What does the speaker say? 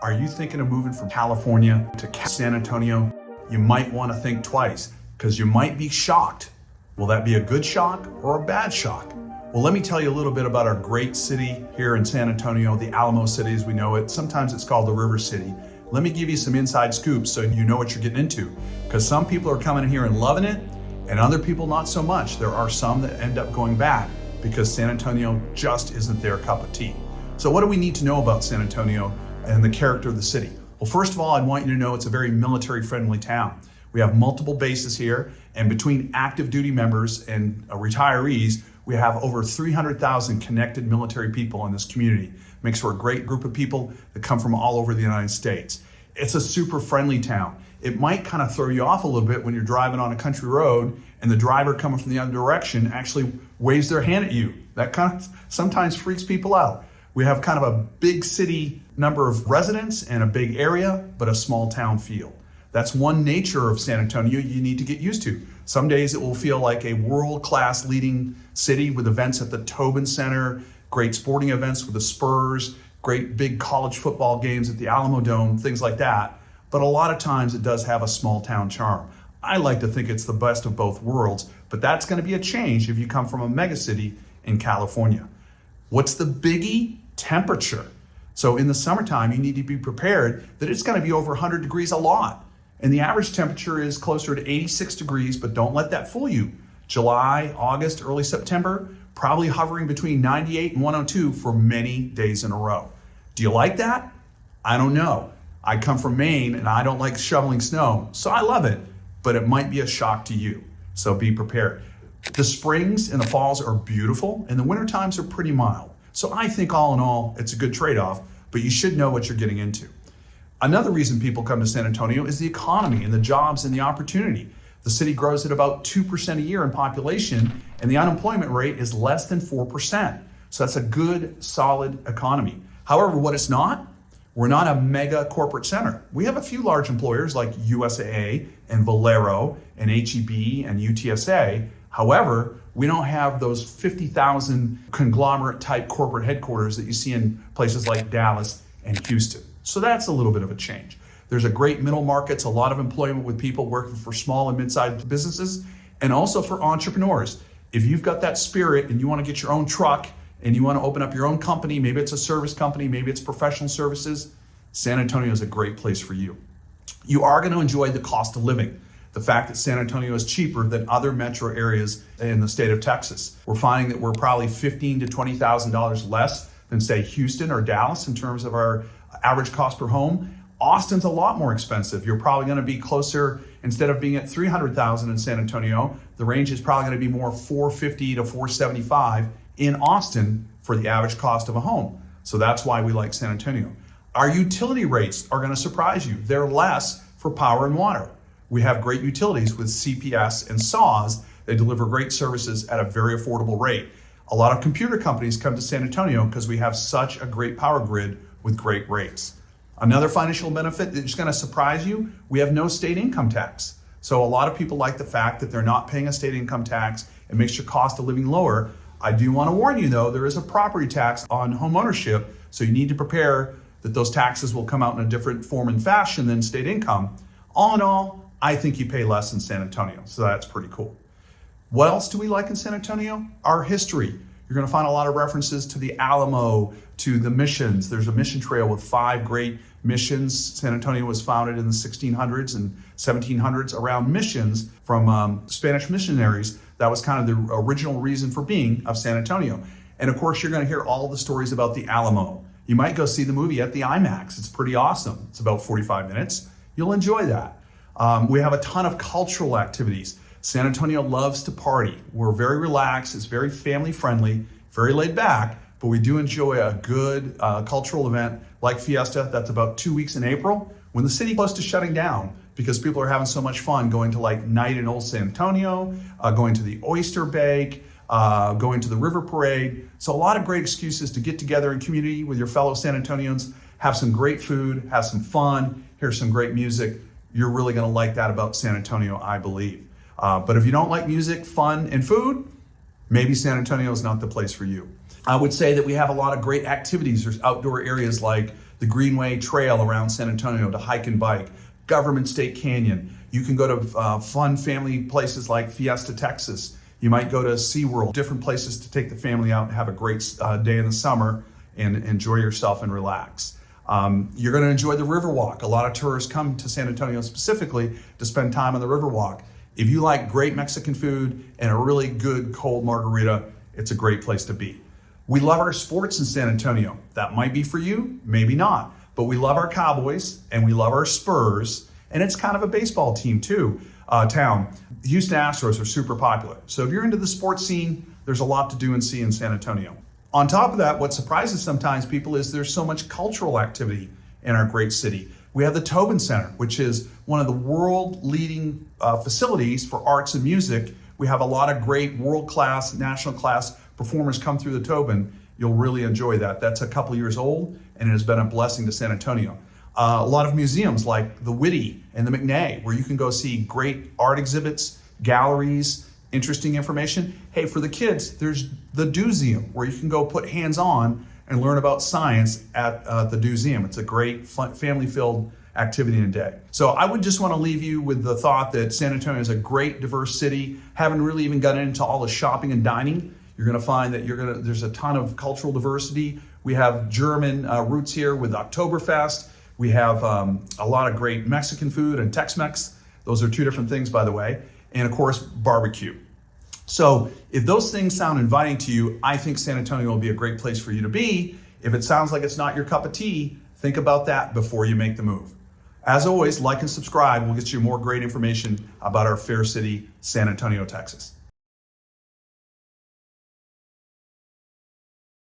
Are you thinking of moving from California to San Antonio? You might want to think twice because you might be shocked. Will that be a good shock or a bad shock? Well, let me tell you a little bit about our great city here in San Antonio, the Alamo City as we know it. Sometimes it's called the River City. Let me give you some inside scoops so you know what you're getting into, because some people are coming in here and loving it and other people not so much. There are some that end up going back because San Antonio just isn't their cup of tea. So what do we need to know about San Antonio and the character of the city? Well, first of all, I want you to know it's a very military-friendly town. We have multiple bases here, and between active duty members and retirees, we have over 300,000 connected military people in this community. Makes for a great group of people that come from all over the United States. It's a super friendly town. It might kind of throw you off a little bit when you're driving on a country road and the driver coming from the other direction actually waves their hand at you. That kind of sometimes freaks people out. We have kind of a big city number of residents and a big area, but a small town feel. That's one nature of San Antonio you need to get used to. Some days it will feel like a world-class leading city with events at the Tobin Center, great sporting events with the Spurs, great big college football games at the Alamo Dome, things like that. But a lot of times it does have a small town charm. I like to think it's the best of both worlds, but that's going to be a change if you come from a megacity in California. What's the biggie? Temperature. So in the summertime, you need to be prepared that it's going to be over 100 degrees a lot. And the average temperature is closer to 86 degrees, but don't let that fool you. July, August, early September, probably hovering between 98 and 102 for many days in a row. Do you like that? I don't know. I come from Maine and I don't like shoveling snow, so I love it, but it might be a shock to you. So be prepared. The springs and the falls are beautiful and the winter times are pretty mild. So I think all in all, it's a good trade-off, but you should know what you're getting into. Another reason people come to San Antonio is the economy and the jobs and the opportunity. The city grows at about 2% a year in population, and the unemployment rate is less than 4%. So that's a good, solid economy. However, what it's not, we're not a mega corporate center. We have a few large employers like USAA and Valero and HEB and UTSA. However, we don't have those 50,000 conglomerate type corporate headquarters that you see in places like Dallas and Houston. So that's a little bit of a change. There's a great middle markets, a lot of employment with people working for small and mid-sized businesses, and also for entrepreneurs. If you've got that spirit and you want to get your own truck and you want to open up your own company, maybe it's a service company, maybe it's professional services, San Antonio is a great place for you. You are going to enjoy the cost of living. The fact that San Antonio is cheaper than other metro areas in the state of Texas. We're finding that we're probably $15,000 to $20,000 less than say Houston or Dallas in terms of our average cost per home. Austin's a lot more expensive. You're probably going to be closer, instead of being at $300,000 in San Antonio, the range is probably going to be more $450,000 to $475,000 in Austin for the average cost of a home. So that's why we like San Antonio. Our utility rates are going to surprise you. They're less for power and water. We have great utilities with CPS and SAWS. They deliver great services at a very affordable rate. A lot of computer companies come to San Antonio because we have such a great power grid with great rates. Another financial benefit that's going to surprise you, we have no state income tax. So a lot of people like the fact that they're not paying a state income tax. It makes your cost of living lower. I do want to warn you though, there is a property tax on home ownership, so you need to prepare that those taxes will come out in a different form and fashion than state income. All in all, I think you pay less in San Antonio, so that's pretty cool. What else do we like in San Antonio? Our history. You're going to find a lot of references to the Alamo, to the missions. There's a mission trail with 5 great missions. San Antonio was founded in the 1600s and 1700s around missions from Spanish missionaries. That was kind of the original reason for being of San Antonio. And of course, you're going to hear all the stories about the Alamo. You might go see the movie at the IMAX. It's pretty awesome. It's about 45 minutes. You'll enjoy that. We have a ton of cultural activities. San Antonio loves to party. We're very relaxed. It's very family friendly, very laid back, but we do enjoy a good cultural event like Fiesta. That's about 2 weeks in April when the city close to shutting down because people are having so much fun going to like night in Old San Antonio, going to the Oyster Bake, going to the River Parade. So a lot of great excuses to get together in community with your fellow San Antonians, have some great food, have some fun, hear some great music. You're really going to like that about San Antonio, I believe. But if you don't like music, fun, and food, maybe San Antonio is not the place for you. I would say that we have a lot of great activities. There's outdoor areas like the Greenway Trail around San Antonio to hike and bike, Government State Canyon. You can go to fun family places like Fiesta, Texas. You might go to SeaWorld, different places to take the family out and have a great day in the summer and enjoy yourself and relax. You're going to enjoy the Riverwalk. A lot of tourists come to San Antonio specifically to spend time on the Riverwalk. If you like great Mexican food and a really good cold margarita, it's a great place to be. We love our sports in San Antonio. That might be for you, maybe not. But we love our Cowboys and we love our Spurs, and it's kind of a baseball team too, town. The Houston Astros are super popular. So if you're into the sports scene, there's a lot to do and see in San Antonio. On top of that, what surprises sometimes people is there's so much cultural activity in our great city. We have the Tobin Center, which is one of the world-leading facilities for arts and music. We have a lot of great world-class, national-class performers come through the Tobin. You'll really enjoy that. That's a couple years old, and it has been a blessing to San Antonio. A lot of museums like the Whitty and the McNay, where you can go see great art exhibits, galleries, interesting information. Hey, for the kids, there's the Doozeum, where you can go put hands on and learn about science at the Doozeum. It's a great, fun, family-filled activity and day. So I would just want to leave you with the thought that San Antonio is a great, diverse city. Haven't really even gotten into all the shopping and dining. You're going to find that there's a ton of cultural diversity. We have German roots here with Oktoberfest. We have a lot of great Mexican food and Tex-Mex. Those are two different things, by the way. And of course, barbecue. So if those things sound inviting to you, I think San Antonio will be a great place for you to be. If it sounds like it's not your cup of tea, think about that before you make the move. As always, like and subscribe. We'll get you more great information about our fair city, San Antonio, Texas.